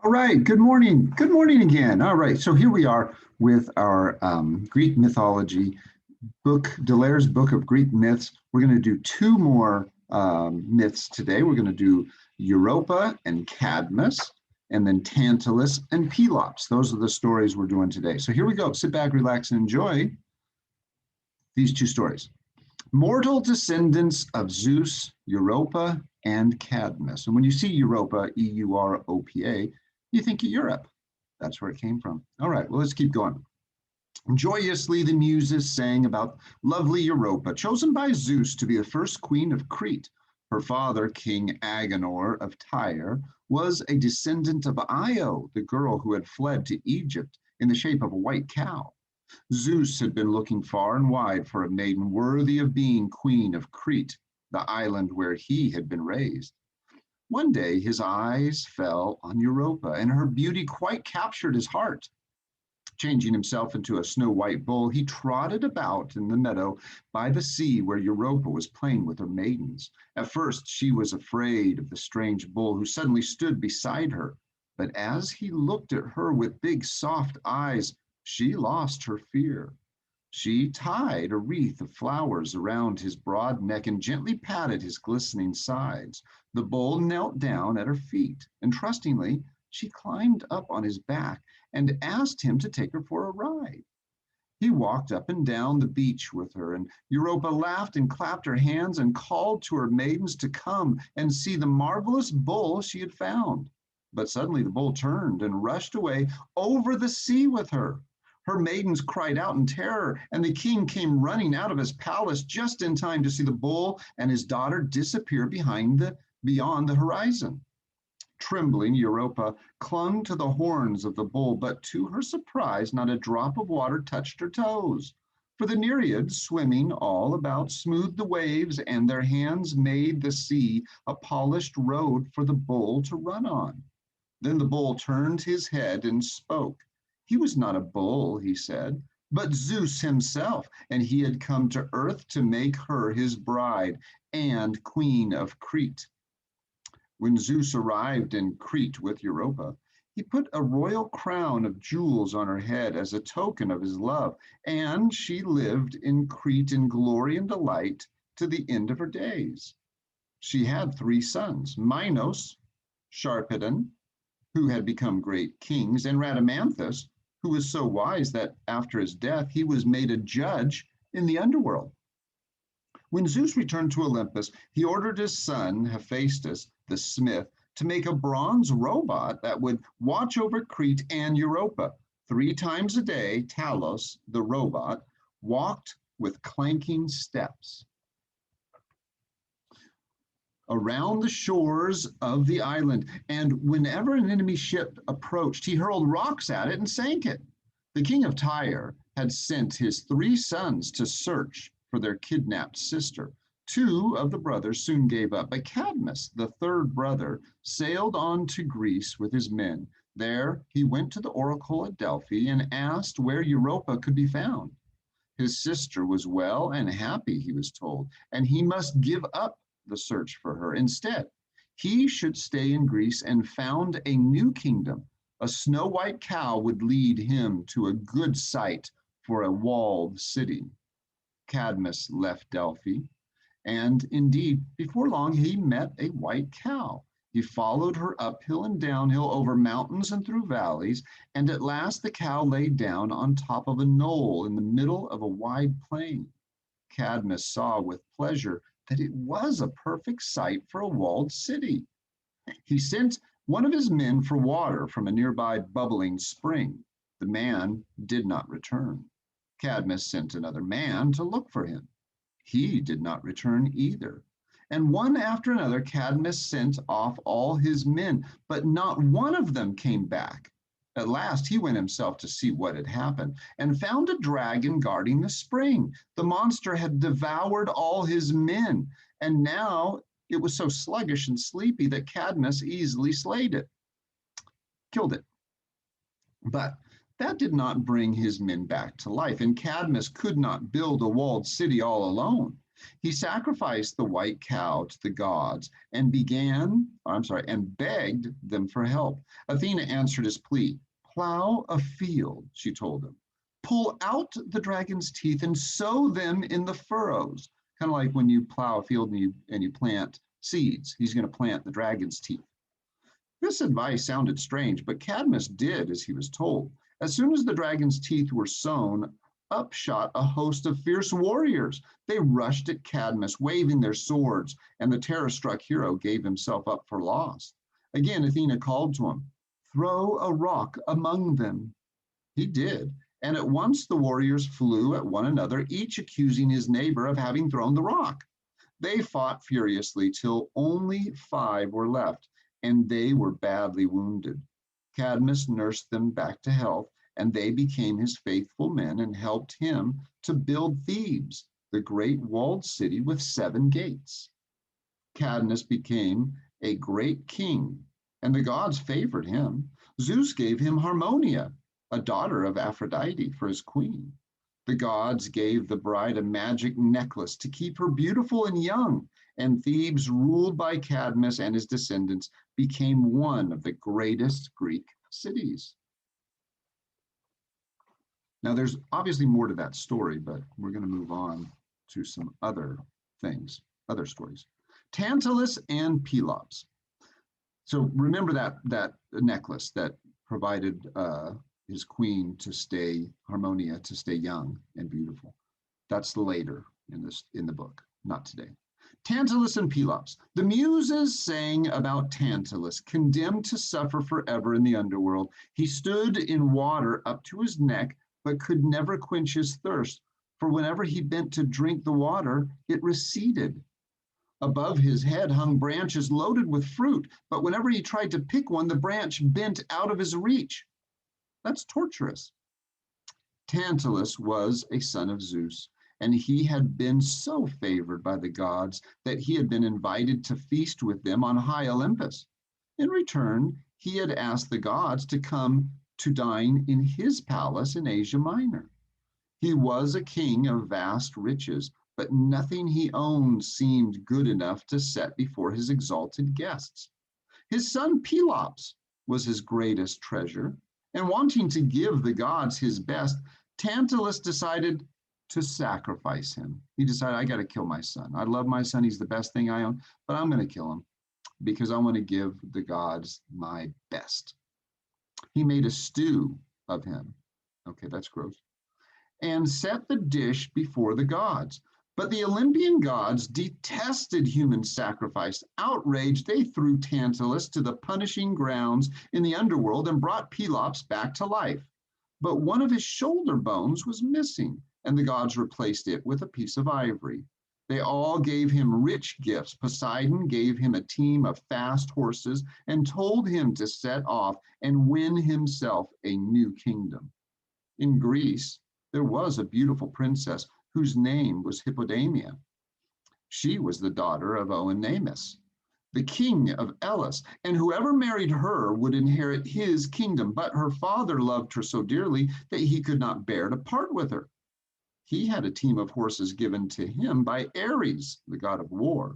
All right, good morning. Good morning again. All right, so here we are with our Greek mythology book, Delaire's Book of Greek Myths. We're going to do two more myths today. We're going to do Europa and Cadmus, and then Tantalus and Pelops. Those are the stories we're doing today. So here we go. Sit back, relax, and enjoy these two stories. Mortal descendants of Zeus, Europa, and Cadmus. And when you see Europa, Europa, you think of Europe. That's where it came from. All right, well, let's keep going. Joyously, the muses sang about lovely Europa, chosen by Zeus to be the first queen of Crete. Her father, King Agenor of Tyre, was a descendant of Io, the girl who had fled to Egypt in the shape of a white cow. Zeus had been looking far and wide for a maiden worthy of being queen of Crete, the island where he had been raised. One day his eyes fell on Europa, and her beauty quite captured his heart. Changing himself into a snow-white bull, he trotted about in the meadow by the sea where Europa was playing with her maidens. At first she was afraid of the strange bull who suddenly stood beside her, but as he looked at her with big soft eyes, she lost her fear. She tied a wreath of flowers around his broad neck and gently patted his glistening sides. The bull knelt down at her feet, and trustingly, she climbed up on his back and asked him to take her for a ride. He walked up and down the beach with her, and Europa laughed and clapped her hands and called to her maidens to come and see the marvelous bull she had found. But suddenly the bull turned and rushed away over the sea with her. Her maidens cried out in terror, and the king came running out of his palace just in time to see the bull and his daughter disappear beyond the horizon. Trembling, Europa clung to the horns of the bull, but to her surprise, not a drop of water touched her toes. For the Nereids, swimming all about, smoothed the waves, and their hands made the sea a polished road for the bull to run on. Then the bull turned his head and spoke. He was not a bull, he said, but Zeus himself, and he had come to earth to make her his bride and queen of Crete. When Zeus arrived in Crete with Europa, he put a royal crown of jewels on her head as a token of his love, and she lived in Crete in glory and delight to the end of her days. She had three sons, Minos, Sarpedon, who had become great kings, and Rhadamanthus, who was so wise that after his death he was made a judge in the underworld. When Zeus returned to Olympus, he ordered his son, Hephaestus, the smith, to make a bronze robot that would watch over Crete and Europa. 3 times a day, Talos, the robot, walked with clanking steps around the shores of the island, and whenever an enemy ship approached, he hurled rocks at it and sank it. The king of Tyre had sent his 3 sons to search for their kidnapped sister. 2 of the brothers soon gave up, but Cadmus, the 3rd brother, sailed on to Greece with his men. There he went to the oracle at Delphi and asked where Europa could be found. His sister was well and happy, he was told, and he must give up the search for her. Instead, he should stay in Greece and found a new kingdom. A snow-white cow would lead him to a good site for a walled city. Cadmus left Delphi, and indeed, before long, he met a white cow. He followed her uphill and downhill over mountains and through valleys, and at last the cow lay down on top of a knoll in the middle of a wide plain. Cadmus saw with pleasure that it was a perfect site for a walled city. He sent one of his men for water from a nearby bubbling spring. The man did not return. Cadmus sent another man to look for him. He did not return either. And one after another, Cadmus sent off all his men, but not one of them came back. At last, he went himself to see what had happened and found a dragon guarding the spring. The monster had devoured all his men, and now it was so sluggish and sleepy that Cadmus easily killed it. But that did not bring his men back to life, and Cadmus could not build a walled city all alone. He sacrificed the white cow to the gods and begged them for help. Athena answered his plea. Plow a field, she told him. Pull out the dragon's teeth and sow them in the furrows. Kind of like when you plow a field and you plant seeds. He's going to plant the dragon's teeth. This advice sounded strange, but Cadmus did as he was told. As soon as the dragon's teeth were sown, up shot a host of fierce warriors. They rushed at Cadmus, waving their swords, and the terror-struck hero gave himself up for lost. Again, Athena called to him, throw a rock among them. He did, and at once the warriors flew at one another, each accusing his neighbor of having thrown the rock. They fought furiously till only 5 were left, and they were badly wounded. Cadmus nursed them back to health, and they became his faithful men and helped him to build Thebes, the great walled city with 7 gates. Cadmus became a great king, and the gods favored him. Zeus gave him Harmonia, a daughter of Aphrodite, for his queen. The gods gave the bride a magic necklace to keep her beautiful and young, and Thebes, ruled by Cadmus and his descendants, became one of the greatest Greek cities. Now, there's obviously more to that story, but we're going to move on to some other things, other stories. Tantalus and Pelops. So remember that necklace that provided his queen to stay, Harmonia, to stay young and beautiful. That's later in the book, not today. Tantalus and Pelops. The Muses sang about Tantalus, condemned to suffer forever in the underworld. He stood in water up to his neck, but could never quench his thirst, for whenever he bent to drink the water, it receded. Above his head hung branches loaded with fruit, but whenever he tried to pick one, the branch bent out of his reach. That's torturous. Tantalus was a son of Zeus, and he had been so favored by the gods that he had been invited to feast with them on high Olympus. In return, he had asked the gods to come to dine in his palace in Asia Minor. He was a king of vast riches, but nothing he owned seemed good enough to set before his exalted guests. His son Pelops was his greatest treasure, and wanting to give the gods his best, Tantalus decided to sacrifice him. He decided, I got to kill my son. I love my son. He's the best thing I own, but I'm going to kill him because I want to give the gods my best. He made a stew of him. Okay, that's gross. And set the dish before the gods. But the Olympian gods detested human sacrifice. Outraged, they threw Tantalus to the punishing grounds in the underworld and brought Pelops back to life. But one of his shoulder bones was missing, and the gods replaced it with a piece of ivory. They all gave him rich gifts. Poseidon gave him a team of fast horses and told him to set off and win himself a new kingdom. In Greece, there was a beautiful princess whose name was Hippodamia. She was the daughter of Oenomaus, the king of Elis, and whoever married her would inherit his kingdom. But her father loved her so dearly that he could not bear to part with her. He had a team of horses given to him by Ares, the god of war,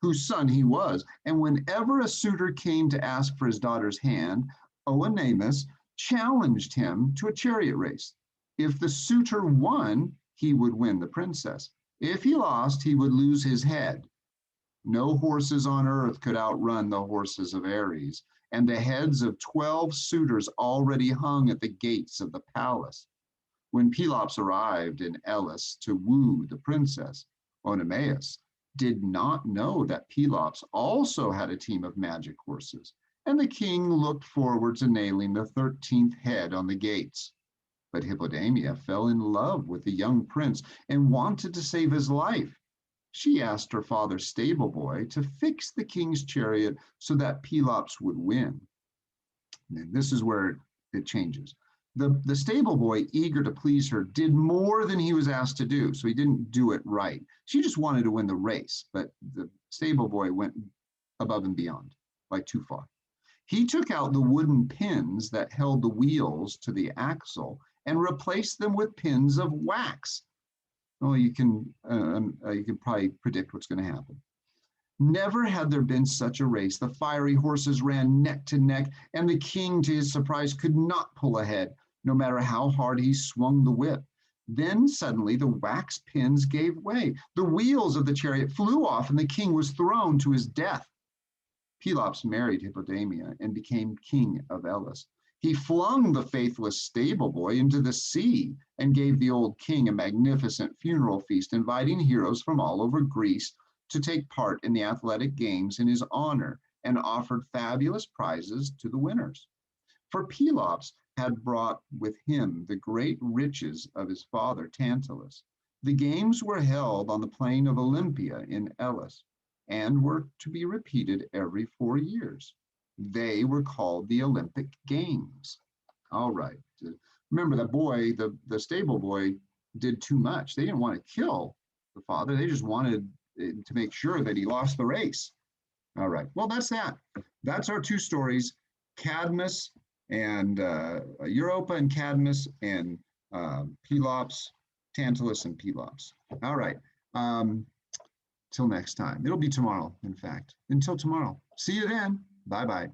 whose son he was. And whenever a suitor came to ask for his daughter's hand, Oenomaus challenged him to a chariot race. If the suitor won, he would win the princess. If he lost, he would lose his head. No horses on earth could outrun the horses of Ares, and the heads of 12 suitors already hung at the gates of the palace. When Pelops arrived in Elis to woo the princess, Oenomaus did not know that Pelops also had a team of magic horses, and the king looked forward to nailing the 13th head on the gates. But Hippodamia fell in love with the young prince and wanted to save his life. She asked her father's stable boy to fix the king's chariot so that Pelops would win. And this is where it changes. The stable boy, eager to please her, did more than he was asked to do, so he didn't do it right. She just wanted to win the race, but the stable boy went above and beyond, like too far. He took out the wooden pins that held the wheels to the axle and replaced them with pins of wax. well, you can probably predict what's going to happen. Never had there been such a race. The fiery horses ran neck to neck, and the king, to his surprise, could not pull ahead, no matter how hard he swung the whip. Then suddenly the wax pins gave way. The wheels of the chariot flew off, and the king was thrown to his death. Pelops married Hippodamia and became king of Elis. He flung the faithless stable boy into the sea and gave the old king a magnificent funeral feast, inviting heroes from all over Greece to take part in the athletic games in his honor, and offered fabulous prizes to the winners. For Pelops had brought with him the great riches of his father Tantalus. The games were held on the plain of Olympia in Elis, and were to be repeated every 4 years. They were called the Olympic Games. All right. Remember, that boy, the stable boy, did too much. They didn't want to kill the father. They just wanted to make sure that he lost the race. All right. Well, that's that. That's our two stories, Cadmus and Europa and Cadmus, and Pelops, Tantalus and Pelops. All right. Till next time. It'll be tomorrow, in fact. Until tomorrow. See you then. Bye-bye.